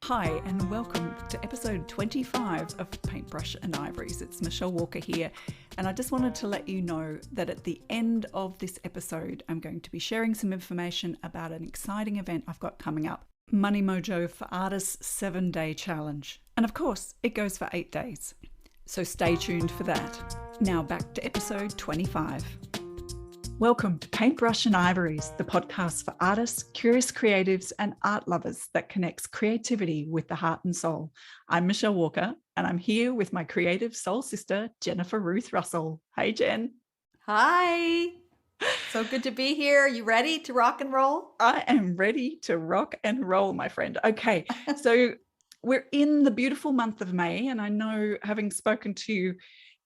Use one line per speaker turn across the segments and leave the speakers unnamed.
Hi, and welcome to episode 25 of Paintbrush and Ivories. It's Michelle Walker here, and I just wanted to let you know that at the end of this episode, I'm going to be sharing some information about an exciting event I've got coming up, Money Mojo for Artists 7-Day Challenge. And of course, it goes for 8 days. So stay tuned for that. Now back to episode 25. Welcome to Paintbrush and Ivories, the podcast for artists, curious creatives, and art lovers that connects creativity with the heart and soul. I'm Michelle Walker, and I'm here with my creative soul sister, Jennifer Ruth Russell. Hey, Jen.
Hi. So good to be here. You ready to rock and roll?
I am ready to rock and roll, my friend. Okay, so we're in the beautiful month of May, and I know, having spoken to you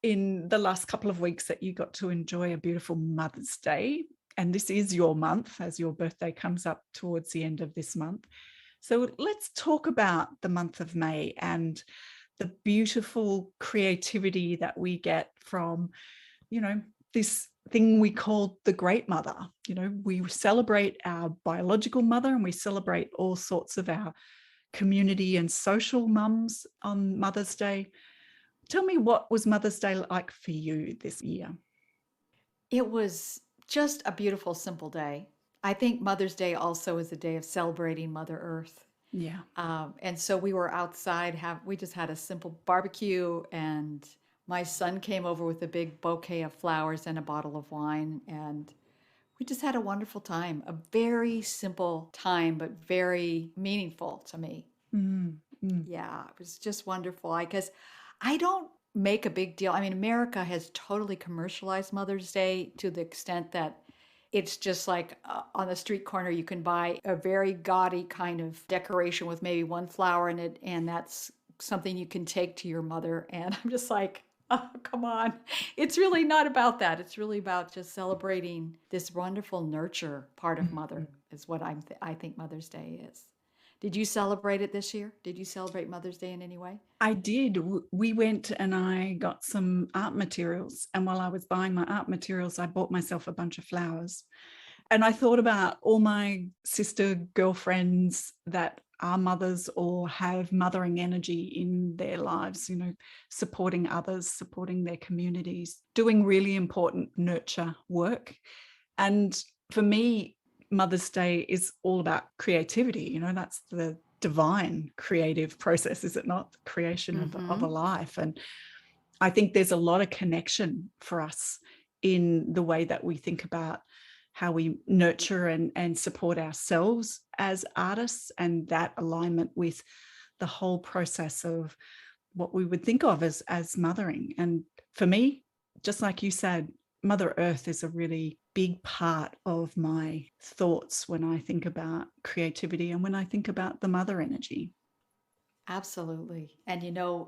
in the last couple of weeks, that you got to enjoy a beautiful Mother's Day. And this is your month, as your birthday comes up towards the end of this month. So let's talk about the month of May and the beautiful creativity that we get from, this thing we call the Great Mother. We celebrate our biological mother, and we celebrate all sorts of our community and social mums on Mother's Day. Tell me, what was Mother's Day like for you this year?
It was just a beautiful, simple day. I think Mother's Day also is a day of celebrating Mother Earth.
Yeah.
And so we were outside, we just had a simple barbecue, and my son came over with a big bouquet of flowers and a bottle of wine. And we just had a wonderful time, a very simple time, but very meaningful to me. Yeah, it was just wonderful. Because I don't make a big deal. I mean, America has totally commercialized Mother's Day to the extent that it's just like on the street corner, you can buy a very gaudy kind of decoration with maybe one flower in it, and that's something you can take to your mother. And I'm just like, oh, come on. It's really not about that. It's really about just celebrating this wonderful nurture part of mother, is what I think Mother's Day is. Did you celebrate it this year? Did you celebrate Mother's Day in any way?
I did. We went and I got some art materials. And while I was buying my art materials, I bought myself a bunch of flowers. And I thought about all my sister girlfriends that are mothers or have mothering energy in their lives, supporting others, supporting their communities, doing really important nurture work. And for me, Mother's Day is all about creativity. That's the divine creative process, is it not? The creation of a life. And I think there's a lot of connection for us in the way that we think about how we nurture and support ourselves as artists, and that alignment with the whole process of what we would think of as mothering. And for me, just like you said, Mother Earth is a really big part of my thoughts when I think about creativity and when I think about the mother energy.
Absolutely. And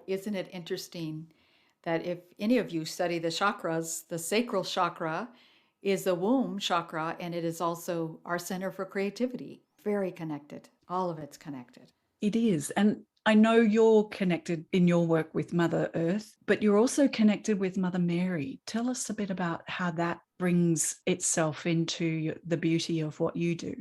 isn't it interesting that if any of you study the chakras, the sacral chakra is the womb chakra, and it is also our center for creativity. Very connected. All of it's connected.
It is. And I know you're connected in your work with Mother Earth, but you're also connected with Mother Mary. Tell us a bit about how that brings itself into the beauty of what you do.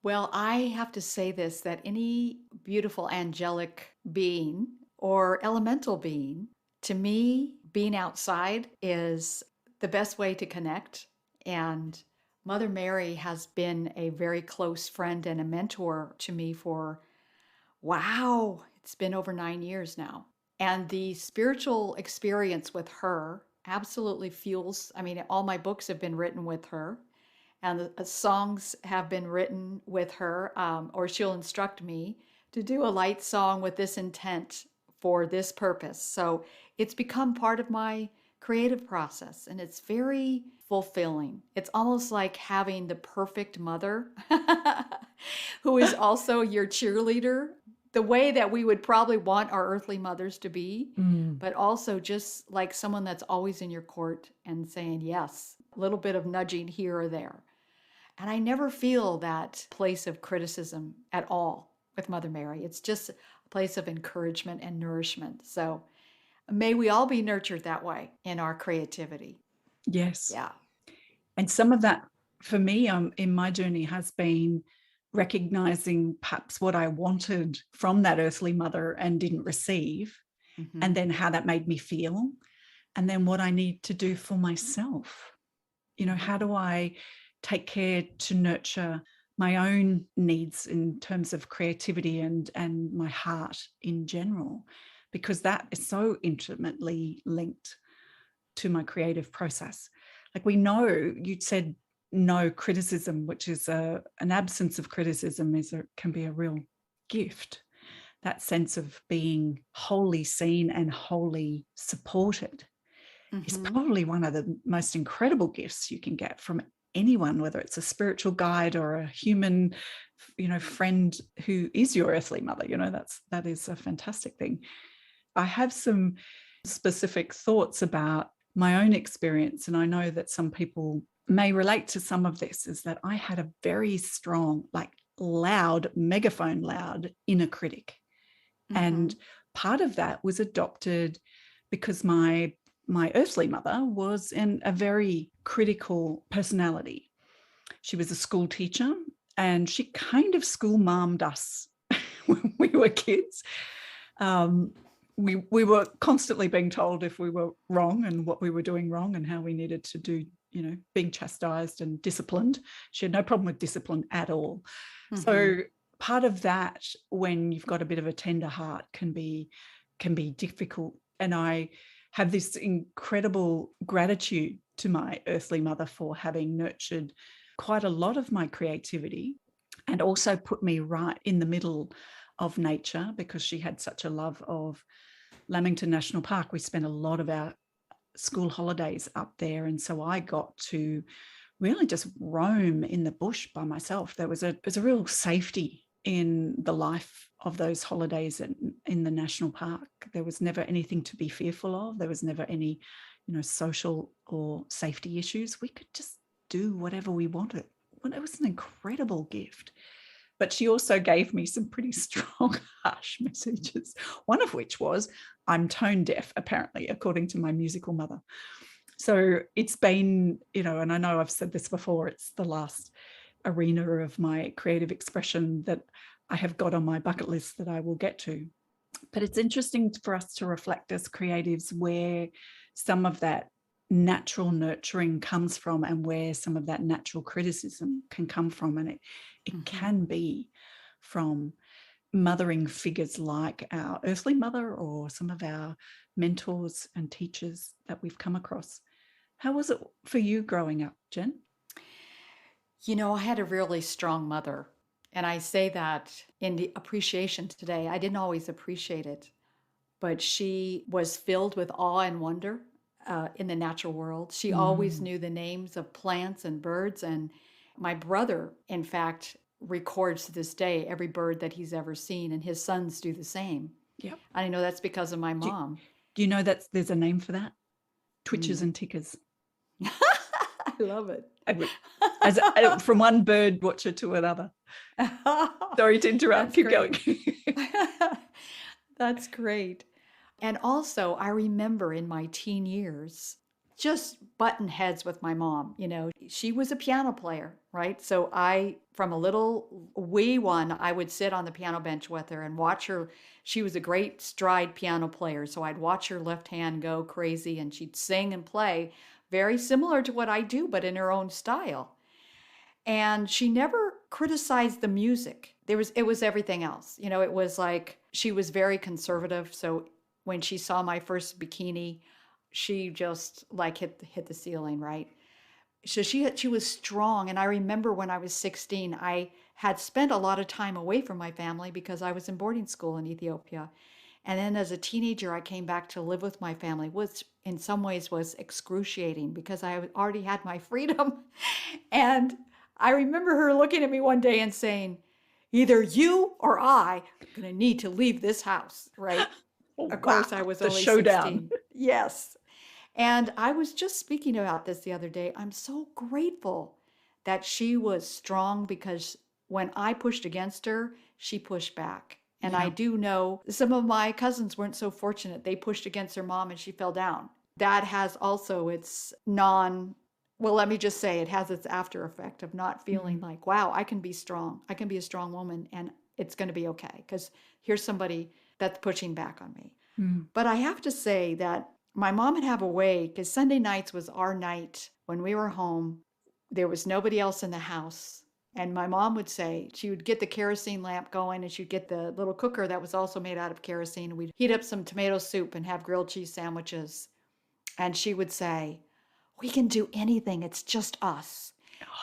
Well, I have to say this, that any beautiful angelic being or elemental being, to me, being outside is the best way to connect. And Mother Mary has been a very close friend and a mentor to me for, wow, it's been over 9 years now. And the spiritual experience with her absolutely fuels, all my books have been written with her, and the songs have been written with her, or she'll instruct me to do a light song with this intent for this purpose. So it's become part of my creative process, and it's very fulfilling. It's almost like having the perfect mother who is also your cheerleader, the way that we would probably want our earthly mothers to be, but also just like someone that's always in your court and saying yes, a little bit of nudging here or there. And I never feel that place of criticism at all with Mother Mary. It's just a place of encouragement and nourishment. So may we all be nurtured that way in our creativity.
Yes.
Yeah.
And some of that for me in my journey has been recognizing perhaps what I wanted from that earthly mother and didn't receive, and
Mhm.
then how that made me feel, and then what I need to do for myself. How
Mhm.
do I take care to nurture my own needs in terms of creativity and my heart in general, because that is so intimately linked to my creative process. Like, we know, you said no criticism, which is an absence of criticism can be a real gift. That sense of being wholly seen and wholly supported is
Mhm.
probably one of the most incredible gifts you can get from anyone, whether it's a spiritual guide or a human, friend who is your earthly mother. That is a fantastic thing. I have some specific thoughts about my own experience, and I know that some people may relate to some of this, is that I had a very strong, like loud, megaphone loud inner critic. And
Mhm.
part of that was adopted because my earthly mother was in a very critical personality. She was a school teacher, and she kind of school mommed us when we were kids. Um, we were constantly being told if we were wrong and what we were doing wrong and how we needed to do, being chastised and disciplined. She had no problem with discipline at all.
Mhm.
So part of that, when you've got a bit of a tender heart, can be difficult. And I have this incredible gratitude to my earthly mother for having nurtured quite a lot of my creativity and also put me right in the middle of nature, because she had such a love of Lamington National Park. We spent a lot of our school holidays up there. And so I got to really just roam in the bush by myself. There's a real safety in the life of those holidays in the national park. There was never anything to be fearful of. There was never any, social or safety issues. We could just do whatever we wanted. Well, it was an incredible gift. But she also gave me some pretty strong, harsh messages, one of which was, I'm tone deaf, apparently, according to my musical mother. So it's been, and I know I've said this before, it's the last arena of my creative expression that I have got on my bucket list that I will get to. But it's interesting for us to reflect as creatives where some of that natural nurturing comes from and where some of that natural criticism can come from. And it
Mhm.
can be from mothering figures like our earthly mother or some of our mentors and teachers that we've come across. How was it for you growing up, Jen?
I had a really strong mother. And I say that in the appreciation today. I didn't always appreciate it, but she was filled with awe and wonder in the natural world. She always
Mm,
knew the names of plants and birds. And my brother, in fact, records to this day every bird that he's ever seen, and his sons do the same.
yep.
I know that's because of my
Do,
mom.
do you know that there's a name for that? Twitchers
Mm.
and tickers.
I love it.
As from one bird watcher to another. Sorry to interrupt.
That's
Keep going.
great. That's great. And also, I remember in my teen years just button heads with my mom. She was a piano player, right? So from a little wee one, I would sit on the piano bench with her and watch her. She was a great stride piano player. So I'd watch her left hand go crazy, and she'd sing and play very similar to what I do, but in her own style. And she never criticized the music. It was everything else. It was like she was very conservative. So when she saw my first bikini, she just like hit the ceiling, right? So she was strong. And I remember when I was 16, I had spent a lot of time away from my family because I was in boarding school in Ethiopia. And then as a teenager, I came back to live with my family, which in some ways was excruciating because I already had my freedom. And I remember her looking at me one day and saying, either you or I are going to need to leave this house, right?
Oh,
Of
wow.
course, I was
The
only
showdown.
16. Yes. And I was just speaking about this the other day. I'm so grateful that she was strong because when I pushed against her, she pushed back. And I
Yeah.
do know some of my cousins weren't so fortunate. They pushed against their mom and she fell down. That has also its non Well, let me just say it has its after effect of not feeling
Mm,
like, wow, I can be strong. I can be a strong woman and it's going to be okay because here's somebody that's pushing back on me.
mm.
But I have to say that my mom would have a way because Sunday nights was our night when we were home. There was nobody else in the house. And my mom would say she would get the kerosene lamp going and she'd get the little cooker that was also made out of kerosene. We'd heat up some tomato soup and have grilled cheese sandwiches. And she would say, we can do anything, it's just us.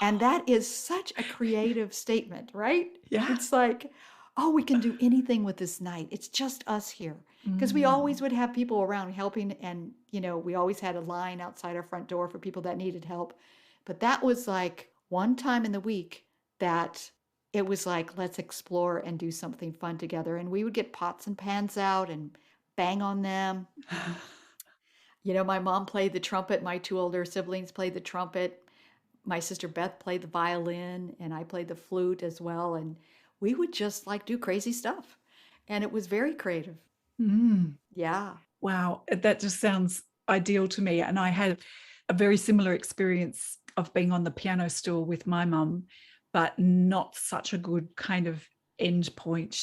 And that is such a creative statement, right?
Yeah.
It's like, oh, we can do anything with this night. It's just us here. Because we always
Mm.
would have people around helping, and we always had a line outside our front door for people that needed help. But that was like one time in the week that it was like, let's explore and do something fun together. And we would get pots and pans out and bang on them. My mom played the trumpet. My two older siblings played the trumpet. My sister Beth played the violin, and I played the flute as well. And we would just like do crazy stuff. And it was very creative.
Mm.
Yeah.
Wow, that just sounds ideal to me. And I had a very similar experience of being on the piano stool with my mum, but not such a good kind of end point.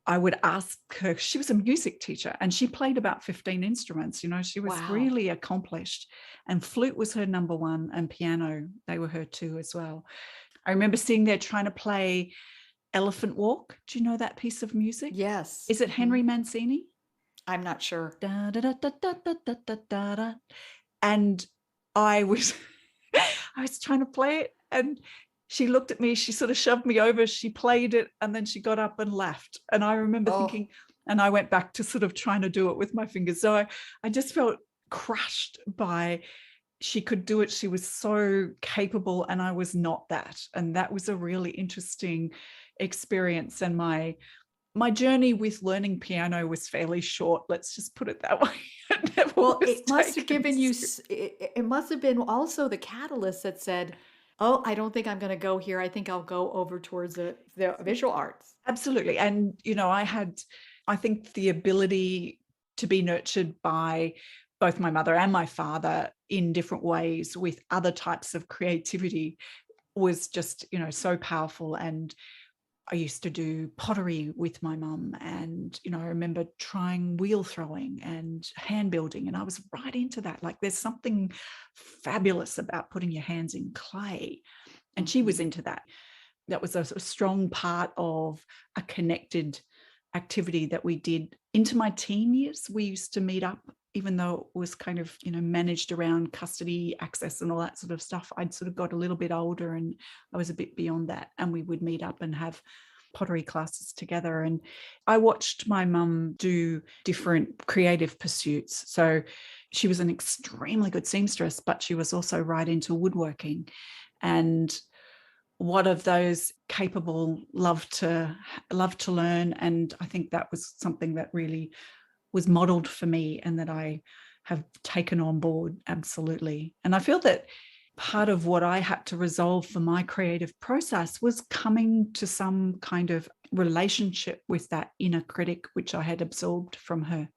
I would ask her, she was a music teacher and she played about 15 instruments. She was
Wow.
really accomplished. And flute was her number one, and piano, they were her two as well. I remember sitting there trying to play Elephant Walk. Do you know that piece of music?
Yes.
Is it Henry Mancini?
I'm not sure.
Da, da, da, da, da, da, da, da, da, da. And I was I was trying to play it, and she looked at me, she sort of shoved me over, she played it, and then she got up and left. And I remember
Oh,
thinking, and I went back to sort of trying to do it with my fingers. So I just felt crushed by, she could do it. She was so capable, and I was not that. And that was a really interesting experience. And my journey with learning piano was fairly short. Let's just put it that way. It never
well,
was
it must have
taken
given you,
seriously.
it must have been also the catalyst that said, oh, I don't think I'm going to go here. I think I'll go over towards the visual arts.
Absolutely. And, I think the ability to be nurtured by both my mother and my father in different ways with other types of creativity was just, so powerful. And I used to do pottery with my mum, and I remember trying wheel throwing and hand building, and I was right into that. Like, there's something fabulous about putting your hands in clay, and she was
Hmm.
into that. That was a strong part of a connected activity that we did into my teen years. We used to meet up, even though it was kind of, managed around custody access and all that sort of stuff. I'd sort of got a little bit older and I was a bit beyond that. And we would meet up and have pottery classes together. And I watched my mum do different creative pursuits. So she was an extremely good seamstress, but she was also right into woodworking. And one of those capable, love to learn. And I think that was something that really was modeled for me and that I have taken on board. Absolutely. And I feel that part of what I had to resolve for my creative process was coming to some kind of relationship with that inner critic, which I had absorbed from her,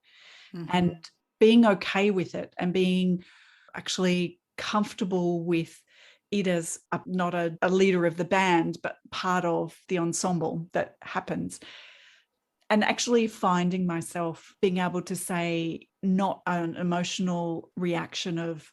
and
Hmm.
being okay with it, and being actually comfortable with it as not a leader of the band, but part of the ensemble that happens. And actually finding myself being able to say, not an emotional reaction of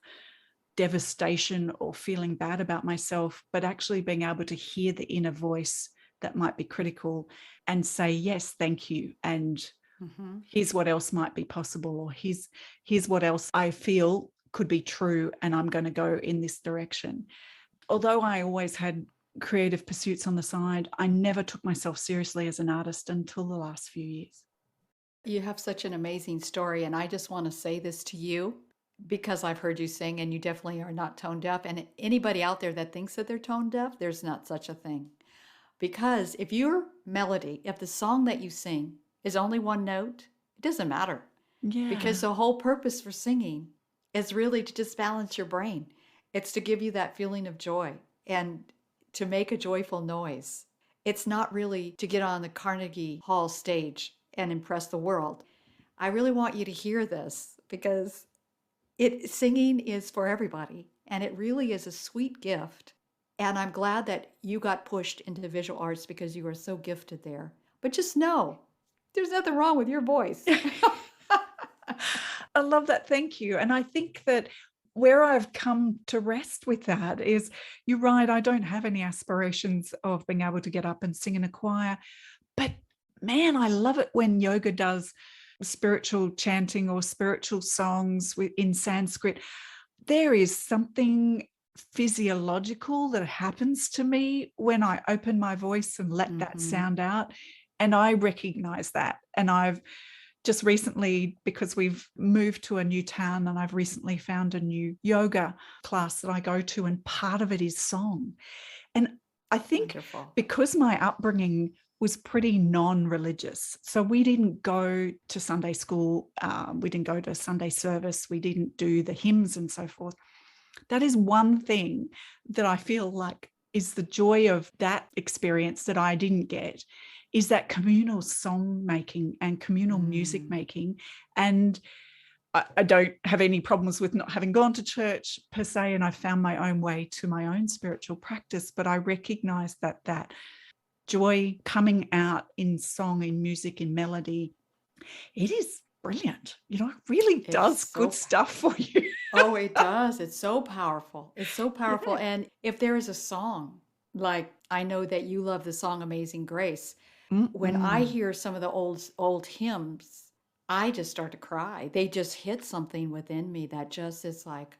devastation or feeling bad about myself, but actually being able to hear the inner voice that might be critical and say, yes, thank you. And
Hmm.
here's what else might be possible, or here's what else I feel could be true, and I'm going to go in this direction. Although I always had creative pursuits on the side, I never took myself seriously as an artist until the last few years.
You have such an amazing story, and I just want to say this to you because I've heard you sing, and you definitely are not tone deaf. And anybody out there that thinks that they're tone deaf, there's not such a thing. Because if your melody, if the song that you sing is only one note, it doesn't matter. Because
Yeah.
the whole purpose for singing is really to just balance your brain. It's to give you that feeling of joy and to make a joyful noise. It's not really to get on the Carnegie Hall stage and impress the world. I really want you to hear this because singing is for everybody And it really is a sweet gift. And I'm glad that you got pushed into visual arts because you are so gifted there. But just know there's nothing wrong with your voice.
I love that. Thank you. And I think that where I've come to rest with that is, you're right, I don't have any aspirations of being able to get up and sing in a choir. But man, I love it when yoga does spiritual chanting or spiritual songs in Sanskrit. There is something physiological that happens to me when I open my voice and let that
Mm-hmm.
sound out. And I recognize that. And I've just recently, because we've moved to a new town, and I've recently found a new yoga class that I go to, and part of it is song. And I think
Wonderful.
because my upbringing was pretty non-religious, so we didn't go to Sunday school, we didn't go to Sunday service, we didn't do the hymns and so forth. That is one thing that I feel like is the joy of that experience that I didn't get, is that communal song making and communal music
Mm.
making. And I don't have any problems with not having gone to church per se, and I found my own way to my own spiritual practice. But I recognize that that joy coming out in song, in music, in melody, it is brilliant. You know, it really
It's
does good
so
stuff for you.
Oh, it does. It's so powerful. It's so powerful.
Yeah.
And if there is a song, like I know that you love the song Amazing Grace, when I
Mm-mm.
hear some of the old hymns, I just start to cry. They just hit something within me that just is like,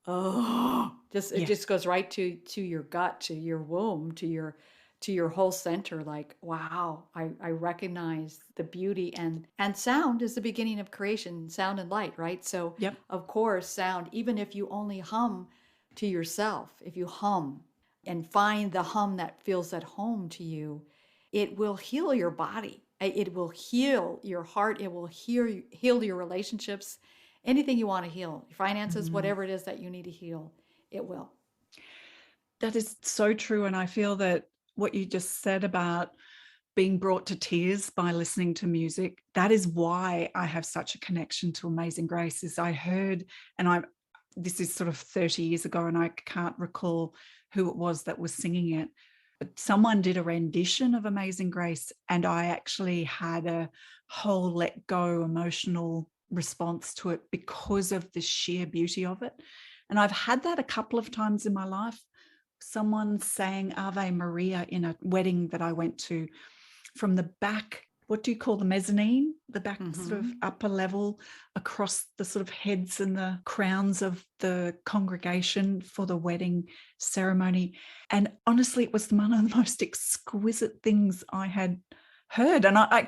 oh, just it
Yeah.
just goes right to your gut, to your womb, to your whole center. Like, wow, I recognize the beauty, and sound is the beginning of creation, sound and light, right? So
Yep.
of course, sound, even if you only hum to yourself, if you hum and find the hum that feels at home to you, it will heal your body. It will heal your heart. It will heal your relationships. Anything you want to heal, your finances,
Mm.
whatever it is that you need to heal, it will.
That is so true. And I feel that what you just said about being brought to tears by listening to music, that is why I have such a connection to Amazing Grace. Is I heard, and I this is sort of 30 years ago, and I can't recall who it was that was singing it, but someone did a rendition of Amazing Grace, and I actually had a whole let go emotional response to it because of the sheer beauty of it. And I've had that a couple of times in my life. Someone sang Ave Maria in a wedding that I went to, from the back, what do you call the mezzanine, the back sort of
Mm-hmm.
upper level, across the sort of heads and the crowns of the congregation for the wedding ceremony. And honestly, it was one of the most exquisite things I had heard. And I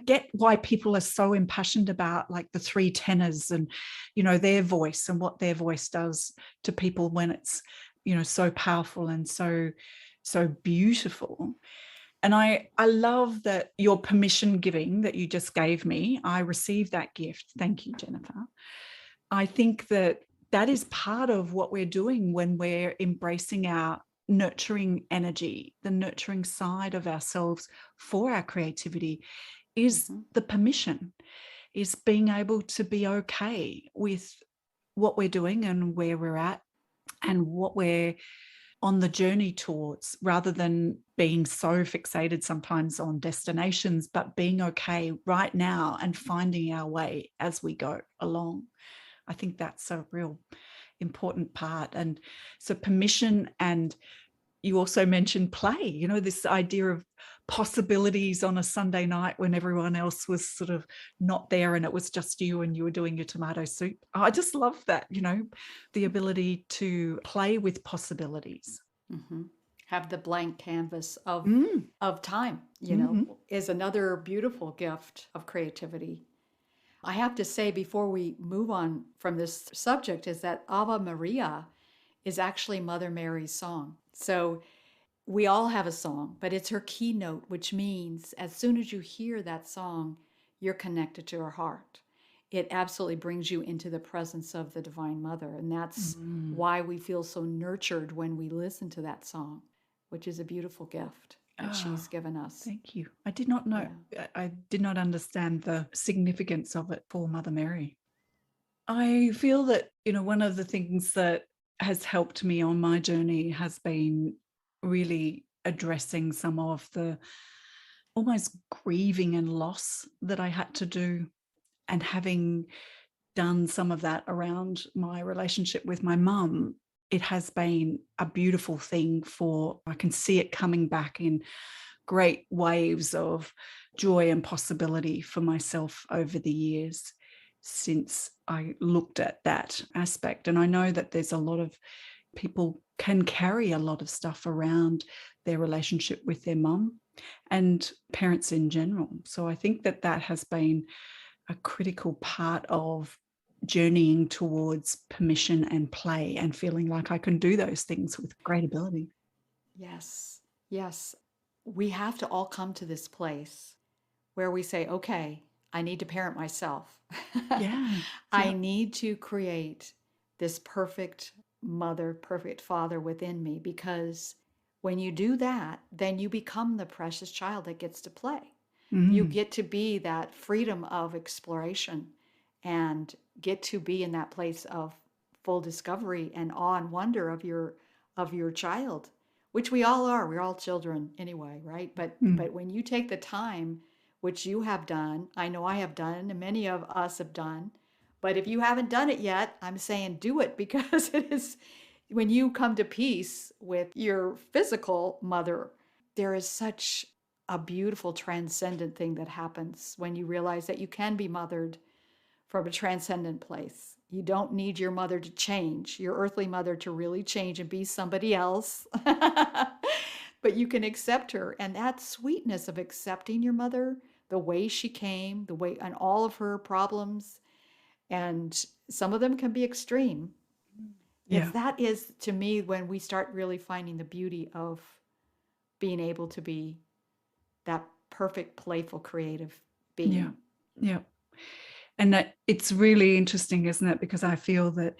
get why people are so impassioned about like the three tenors and, you know, their voice and what their voice does to people when it's, you know, so powerful and so beautiful. And I love that your permission giving that you just gave me. I received that gift. Thank you, Jennifer. I think that that is part of what we're doing when we're embracing our nurturing energy, the nurturing side of ourselves for our creativity, is
Mm-hmm.
the permission, is being able to be okay with what we're doing and where we're at and what we're on the journey towards, rather than being so fixated sometimes on destinations, but being okay right now and finding our way as we go along. I think that's a real important part. And so permission, and you also mentioned play, you know, this idea of possibilities on a Sunday night when everyone else was sort of not there and it was just you and you were doing your tomato soup. I just love that, you know, the ability to play with possibilities.
Mm-hmm. Have the blank canvas
Mm,
of time,
mhm.
is another beautiful gift of creativity. I have to say before we move on from this subject is that Ave Maria is actually Mother Mary's song. So we all have a song, but it's her keynote, which means as soon as you hear that song, you're connected to her heart. It absolutely brings you into the presence of the Divine Mother. And that's
Mm.
why we feel so nurtured when we listen to that song, which is a beautiful gift that
Oh,
she's given us.
thank you. I did not know,
Yeah.
I did not understand the significance of it for Mother Mary. I feel that, you know, one of the things that has helped me on my journey has been really addressing some of the almost grieving and loss that I had to do, and having done some of that around my relationship with my mum, it has been a beautiful thing. For I can see it coming back in great waves of joy and possibility for myself over the years since I looked at that aspect. And I know that there's a lot of people can carry a lot of stuff around their relationship with their mum and parents in general. So I think that that has been a critical part of journeying towards permission and play and feeling like I can do those things with great ability.
Yes. Yes. We have to all come to this place where we say, okay, I need to parent myself.
Yeah.
I
Yeah.
need to create this perfect mother, perfect father within me, because when you do that, then you become the precious child that gets to play. You
Mm.
get to be that freedom of exploration and get to be in that place of full discovery and awe and wonder of your child, which we all are. We're all children anyway, right?
Mm.
But when you take the time, which you have done, I know I have done, and many of us have done, but if you haven't done it yet, I'm saying do it, because it is when you come to peace with your physical mother, there is such a beautiful transcendent thing that happens when you realize that you can be mothered from a transcendent place. You don't need your mother to change, your earthly mother to really change and be somebody else. But you can accept her. And that sweetness of accepting your mother, the way she came, the way, and all of her problems, and some of them can be extreme. It's
Yeah.
that is to me when we start really finding the beauty of being able to be that perfect, playful, creative
Yeah.
being.
Yeah. And that it's really interesting, isn't it? Because I feel that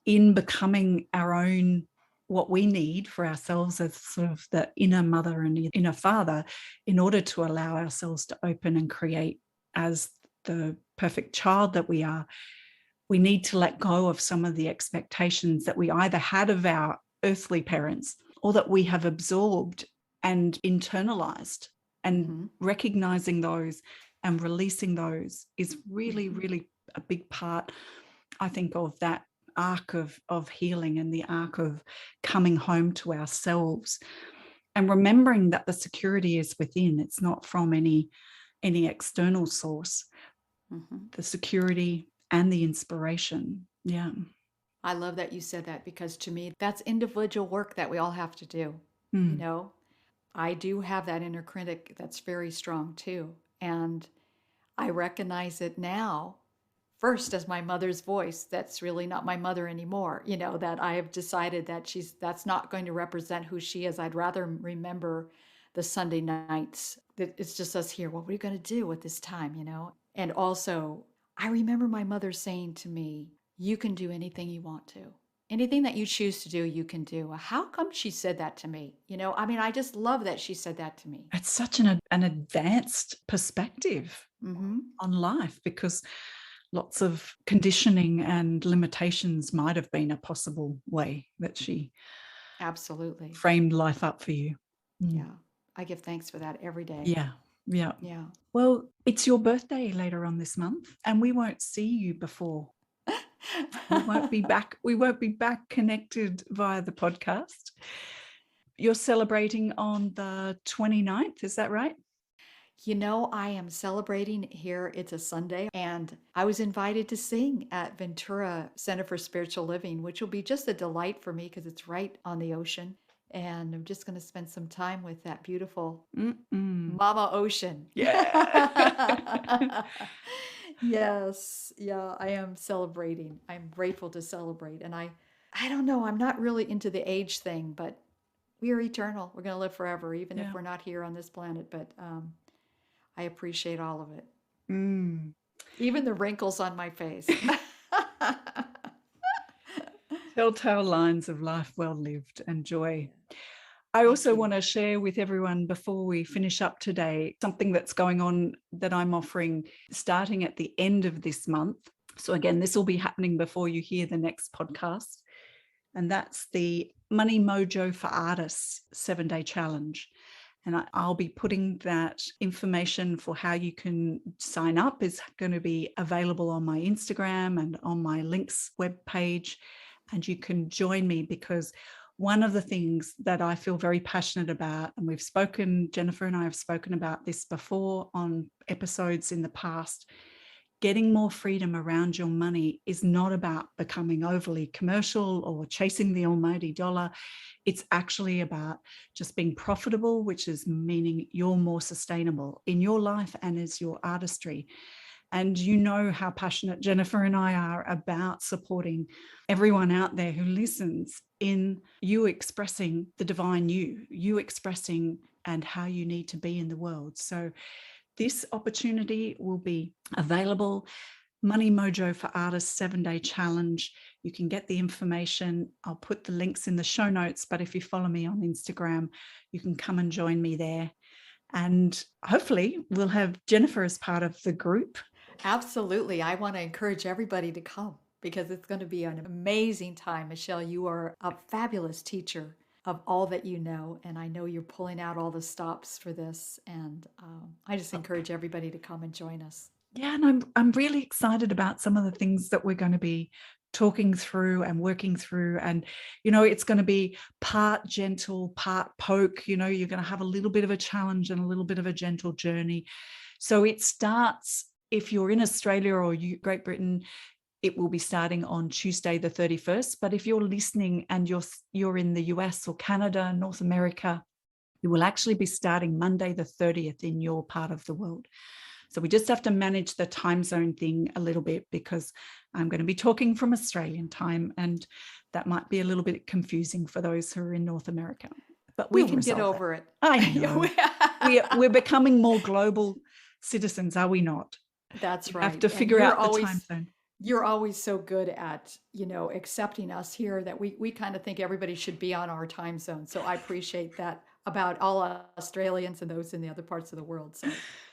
in becoming our own, what we need for ourselves as sort of the inner mother and inner father, in order to allow ourselves to open and create as the perfect child that we are, we need to let go of some of the expectations that we either had of our earthly parents or that we have absorbed and internalized. And
Mm-hmm.
recognizing those and releasing those is really,
Mm-hmm.
really a big part, I think, of that arc of healing and the arc of coming home to ourselves, and remembering that the security is within. It's not from any external source.
Mm-hmm.
The security and the inspiration. Yeah.
I love that you said that, because to me, that's individual work that we all have to do. You
Mm.
know, I do have that inner critic that's very strong too. And I recognize it now first as my mother's voice. That's really not my mother anymore. You know, that I have decided that that's not going to represent who she is. I'd rather remember the Sunday nights that it's just us here. What are we going to do with this time, you know? And also, I remember my mother saying to me, you can do anything you want to. Anything that you choose to do, you can do. How come she said that to me? You know, I mean, I just love that she said that to me.
It's such an advanced perspective
Mm-hmm.
on life, because lots of conditioning and limitations might have been a possible way that she
Absolutely.
framed life up for you. Mm.
Yeah. I give thanks for that every day.
Yeah. Yeah.
Yeah.
Well, it's your birthday later on this month, and we won't see you before. We won't be back. We won't be back connected via the podcast. You're celebrating on the 29th, is that right?
You know, I am celebrating here. It's a Sunday, and I was invited to sing at Ventura Center for Spiritual Living, which will be just a delight for me because it's right on the ocean. And I'm just going to spend some time with that beautiful
Mm-mm.
Mama Ocean.
Yeah.
Yes. Yeah, I am celebrating. I'm grateful to celebrate. And I don't know, I'm not really into the age thing, but we are eternal. We're going to live forever, even if
Yeah.
we're not here on this planet. But I appreciate all of it,
Mm.
even the wrinkles on my face.
Telltale lines of life well lived and joy.
Yeah.
I
Thank
also
you.
want to share with everyone before we finish up today something that's going on that I'm offering starting at the end of this month. So, again, this will be happening before you hear the next podcast. And that's the Money Mojo for Artists 7-day challenge. And I'll be putting that information for how you can sign up is going to be available on my Instagram and on my links webpage. And you can join me, because one of the things that I feel very passionate about, and we've spoken, Jennifer and I have spoken about this before on episodes in the past, getting more freedom around your money is not about becoming overly commercial or chasing the almighty dollar. It's actually about just being profitable, which is meaning you're more sustainable in your life and as your artistry. And you know how passionate Jennifer and I are about supporting everyone out there who listens in you expressing the divine you expressing and how you need to be in the world. So this opportunity will be available. Money Mojo for Artists 7-day challenge. You can get the information. I'll put the links in the show notes, but if you follow me on Instagram, you can come and join me there. And hopefully we'll have Jennifer as part of the group.
Absolutely. I want to encourage everybody to come because it's going to be an amazing time. Michelle, you are a fabulous teacher of all that you know, and I know you're pulling out all the stops for this. And I just encourage everybody to come and join us.
Yeah, and I'm really excited about some of the things that we're going to be talking through and working through. And, you know, it's going to be part gentle, part poke. You know, you're going to have a little bit of a challenge and a little bit of a gentle journey. So it starts, if you're in Australia or Great Britain, it will be starting on Tuesday, the 31st. But if you're listening and you're in the US or Canada, North America, it will actually be starting Monday, the 30th in your part of the world. So we just have to manage the time zone thing a little bit, because I'm going to be talking from Australian time, and that might be a little bit confusing for those who are in North America. But
we can get over it.
I know. We're becoming more global citizens, are we not?
That's
we
right.
have to figure out the time zone.
You're always so good at, accepting us here that we kind of think everybody should be on our time zone. So I appreciate that about all Australians and those in the other parts of the world. So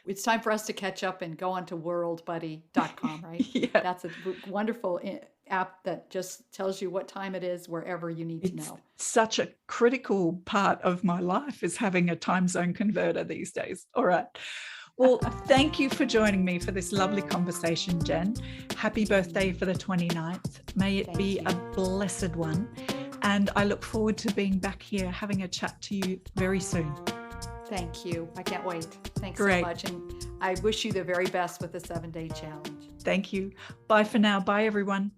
it's time for us to catch up and go on to worldbuddy.com, right?
Yeah.
That's a wonderful app that just tells you what time it is wherever you need to know.
Such a critical part of my life is having a time zone converter these days. All right. Well, thank you for joining me for this lovely conversation, Jen. Happy birthday for the 29th. May it be a blessed one. And I look forward to being back here having a chat to you very soon.
Thank you. I can't wait. Thanks
Great.
so much. And I wish you the very best with the 7-day challenge.
Thank you. Bye for now. Bye, everyone.